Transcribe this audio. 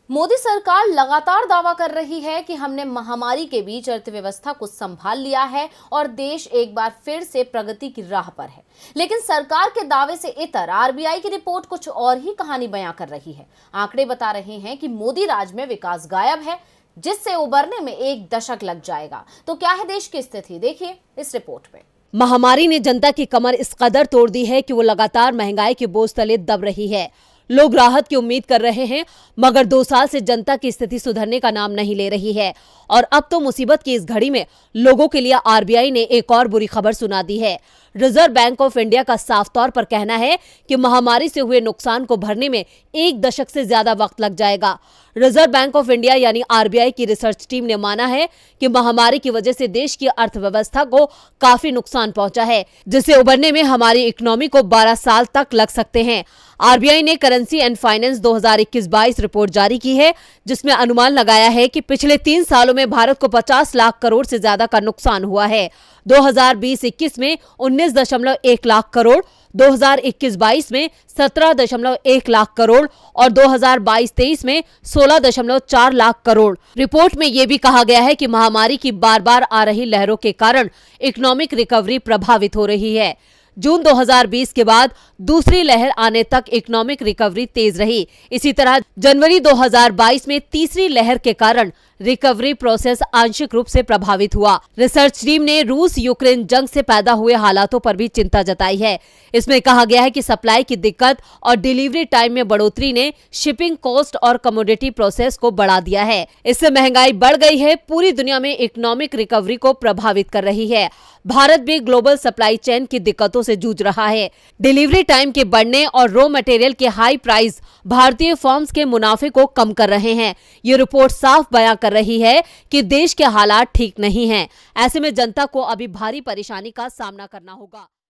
मोदी सरकार लगातार दावा कर रही है कि हमने महामारी के बीच अर्थव्यवस्था को संभाल लिया है और देश एक बार फिर से प्रगति की राह पर है। लेकिन सरकार के दावे से इतर आरबीआई की रिपोर्ट कुछ और ही कहानी बयां कर रही है। आंकड़े बता रहे हैं कि मोदी राज में विकास गायब है, जिससे उबरने में एक दशक लग जाएगा। तो क्या है देश की स्थिति, देखिए इस रिपोर्ट में। महामारी ने जनता की कमर इस कदर तोड़ दी है कि वो लगातार महंगाई के बोझ तले दब रही है। लोग राहत की उम्मीद कर रहे हैं, मगर 2 साल से जनता की स्थिति सुधरने का नाम नहीं ले रही है। और अब तो मुसीबत की इस घड़ी में लोगों के लिए आरबीआई ने एक और बुरी खबर सुना दी है। रिजर्व बैंक ऑफ इंडिया का साफ तौर पर कहना है कि महामारी से हुए नुकसान को भरने में 1 दशक से ज्यादा वक्त लग जाएगा। रिजर्व बैंक ऑफ इंडिया यानी आरबीआई की रिसर्च टीम ने माना है कि महामारी की वजह से देश की अर्थव्यवस्था को काफी नुकसान पहुंचा है, जिससे उबरने में हमारी इकोनॉमी को 12 साल तक लग सकते हैं। आरबीआई ने करेंसी एंड फाइनेंस 2021-22 रिपोर्ट जारी की है, जिसमें अनुमान लगाया है कि पिछले 3 सालों में भारत को 50 लाख करोड़ से ज्यादा का नुकसान हुआ है। 2020-21 में 19.1 लाख करोड़, 2021-22 में 17.1 लाख करोड़ और 2022-23 में 16.4 लाख करोड़। रिपोर्ट में यह भी कहा गया है कि महामारी की बार बार आ रही लहरों के कारण इकोनॉमिक रिकवरी प्रभावित हो रही है। जून 2020 के बाद दूसरी लहर आने तक इकोनॉमिक रिकवरी तेज रही। इसी तरह जनवरी 2022 में तीसरी लहर के कारण रिकवरी प्रोसेस आंशिक रूप से प्रभावित हुआ। रिसर्च टीम ने रूस यूक्रेन जंग से पैदा हुए हालातों पर भी चिंता जताई है। इसमें कहा गया है कि सप्लाई की दिक्कत और डिलीवरी टाइम में बढ़ोतरी ने शिपिंग कॉस्ट और कमोडिटी प्रोसेस को बढ़ा दिया है। इससे महंगाई बढ़ गई है, पूरी दुनिया में इकोनॉमिक रिकवरी को प्रभावित कर रही है। भारत भी ग्लोबल सप्लाई चेन की दिक्कतों से जूझ रहा है। डिलीवरी टाइम के बढ़ने और रॉ मटेरियल के हाई प्राइस भारतीय फर्म्स के मुनाफे को कम कर रहे हैं। ये रिपोर्ट साफ बयां कर रही है कि देश के हालात ठीक नहीं हैं। ऐसे में जनता को अभी भारी परेशानी का सामना करना होगा।